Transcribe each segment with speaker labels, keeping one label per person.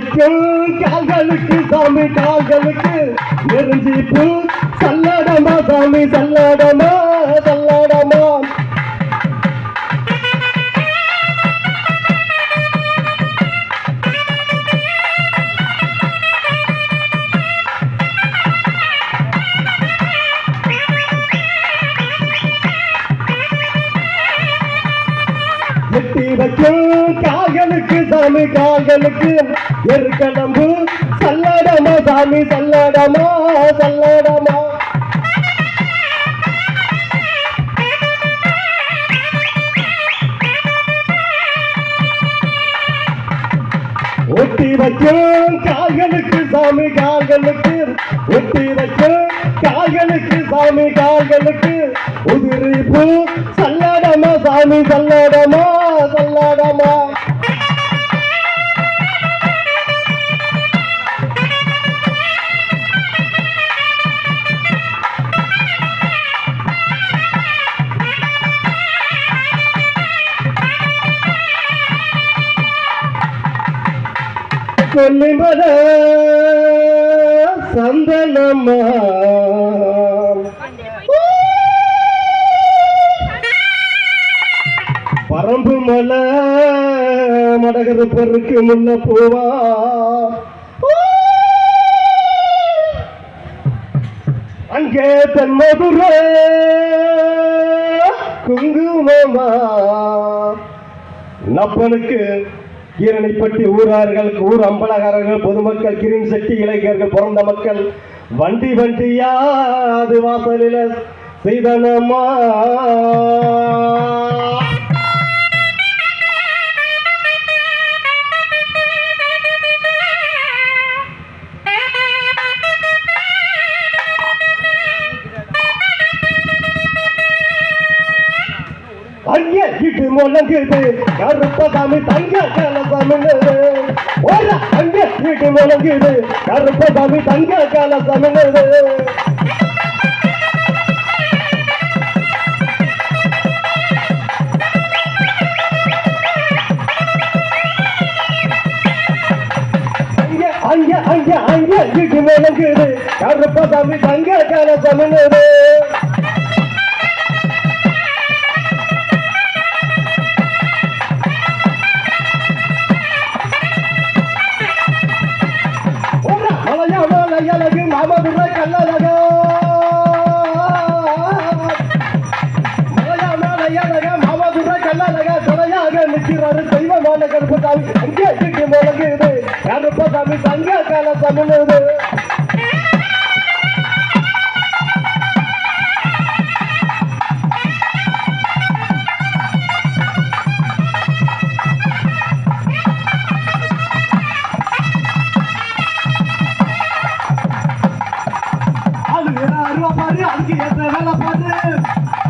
Speaker 1: வைக்கும் கால்களுக்கு சாமி கால்களுக்கு நெருஞ்சி பூ சல்லாடமா சாமி சல்லாடமா சல்லாடமா எட்டி வைக்கும் கால்களுக்கு சாமி கால்களுக்கு எருக்கடம்பு சல்லாடமா சாமி சல்லாடமா சல்லாடமா ஒட்டி வைக்கும் கால்களுக்கு சாமி கால்களுக்கு ஒட்டி வைக்கும் கால்களுக்கு சாமி கால்களுக்கு உதிரி பூ சல்லாடமா சாமி சல்லாடமா சல்லாடமா கொல்லிமல சந்தனம்மா பரம்பு மலை மடகரு பொருக்கு முன்ன போவா அங்கே தென்மதுர குங்குமமா நப்பனுக்கு கீரணிப்பட்டி ஊரார்கள் ஊர் அம்பலகாரர்கள் பொதுமக்கள் கிரீன் சட்டி இளைஞர்கள் பிறந்த மக்கள் வண்டி வண்டியா அது வாசலில செய்தனமா அங்கே இட்டு முழங்குது கருப்பசாமி தங்க கலசமிழ்ந்தது ஓர அங்கே இட்டு முழங்குது கருப்பசாமி தங்க கலசமிழ்ந்தது அங்கே அங்கே அங்கே அங்கே இட்டு முழங்குது கருப்பசாமி தங்க கலசமிழ்ந்தது அழகு மாமதுரை கல்லழகா மலையாள மாமதுரை கல்லழகா துணையாக நிற்கிறாரு தெய்வமான கருப்பசாமி அங்கே சிட்டி முழங்குது கருப்பசாமி தங்க கால தமிழுது பாரு அங்கே எத்த வேலை பாரு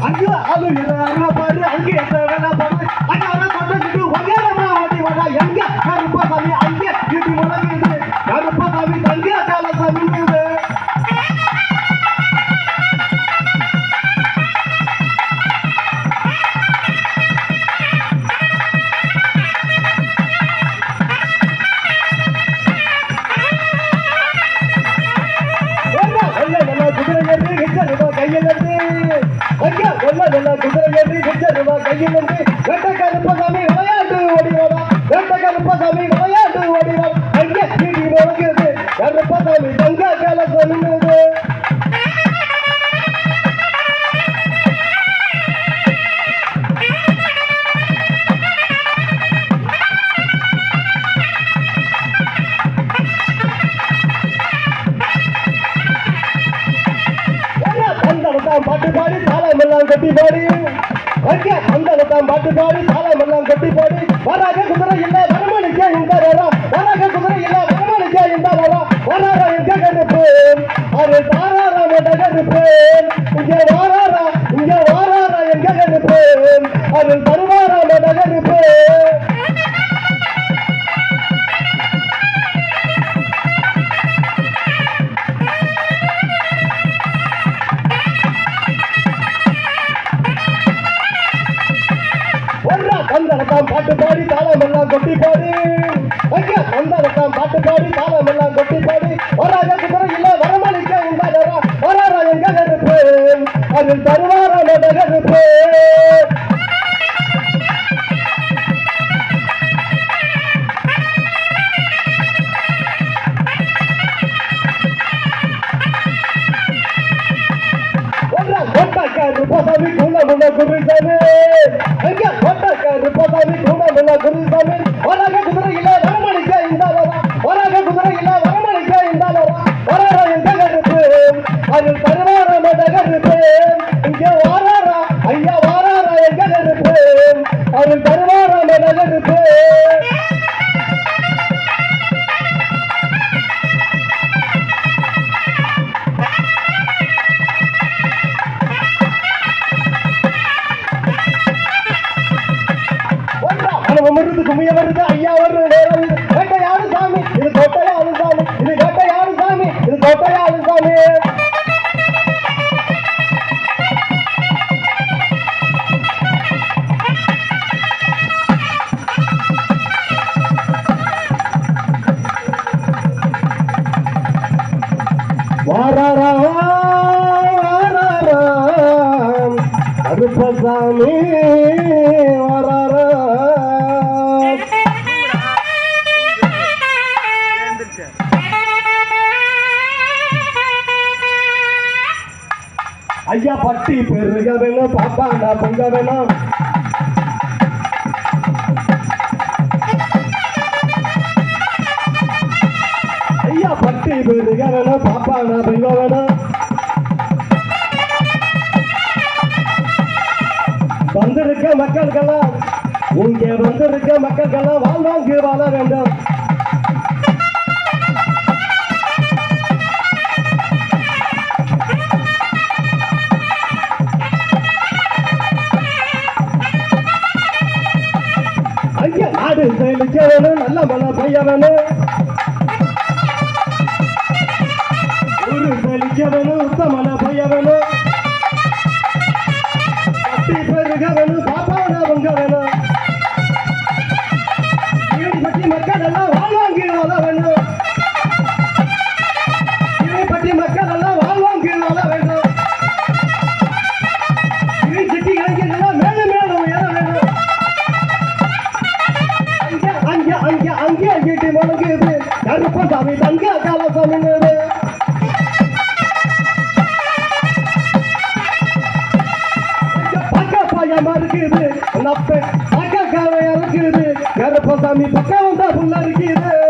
Speaker 1: அங்கே அருவா பாரு அங்கே எத்த வேலை பாரு அங்கே கொண்டு வகையமா ஓடி வாடா எங்க கருப்பசாமி அங்கே இடி முழங்குது கருப்பசாமி தங்க காலசாமி கருப்பசாமி விளையாட்டு ஓடிவாடா கருப்பசாமி விளையாட்டு ஓடிவாடா அங்கே இடி முழங்குது கருப்பசாமி தங்க காலசாமி பாட்டு பாடி தாளம் எல்லாம் கட்டி பாடி அங்கே அந்தளத்தான் பாட்டு பாடி தாளம் எல்லாம் கட்டி பாடி வராக குதிரை இல்ல வரமணிக்கே இந்த வராக குதிரை இல்ல வரமணிக்கே இந்த வராரா எங்க கருப்பு அது தாராரா மட கருப்பு இங்கே வாராரா எங்க கருப்பு அது தருவாரா மட கருப்பு சந்தனத்தான் பாட்டு பாடி தாளம் எல்லாம் கொட்டி பாடி ஐயா சந்தனத்தான் பாட்டு பாடி தாளம் எல்லாம் கொட்டி பாடி வராக குதிரை இல்ல வரமளிக்க உண்டாரா வராரா எங்க கருப்பு அதில் தருவாரா கருப்பு ருப்பசாமி குணமுள்ள குருசாமி ஐயா ருப்பசாமி குணமுள்ள குருசாமி வராக குதிரை இல்ல வரமளிக்க இந்தாலரா வராக குதிரை இல்ல வரமளிக்க இந்தாலரா வராரா எங்க கருப்பு அதில் தருவாரா கருப்பு இங்கே வாராரா ஐயா வாராரா எங்க கருப்பு அதில் தருவாரா கருப்பு வருது கும்மிய வருது ஐயா வருது நேரம் வேட்டையாடு சாமி இது கோட்டையாடு சாமி இது வேட்டையாடு சாமி இது கோட்டையாடு சாமி வாராரா வாராரா கருப்பசாமி வாராரா ஐயா பட்டி பெருக வேணும் பாப்பாண்டா பொங்க வேணும் ஐயா பட்டி பெருக வேணும் பாப்பாண்டா பொங்க வேணும் வந்திருக்க மக்கள்கெல்லாம் இங்கே வந்திருக்க மக்கள்கெல்லாம் வாழ்வாங்கு வாழ வேண்டும் நாடு செழிக்க வேணும் நல்ல மழை பெய்ய வேணும் ஊரு செழிக்க வேணும் உத்த மழை பெய்ய வேணும் பட்டி பெருக வேணும் பாப்பான பொங்க வேணும் பட்டி மக்கள் எல்லாம் வாழ்வாங்கி வாழ வேணும் பட்டி மக்கள் எல்லாம் வாழ்வாங்கி வாழ வேண்டும் சிட்டி இளைஞர்கள் மேலும் மேலும் உயர வேணும் அங்கே வீட்டு முழங்குது கருப்பசாமி தங்க காலசாமி பக்க பாயமா இருக்குது பக்க காலையா இருக்குது கருப்பசாமி பக்கம் வந்தா புள்ள இருக்குது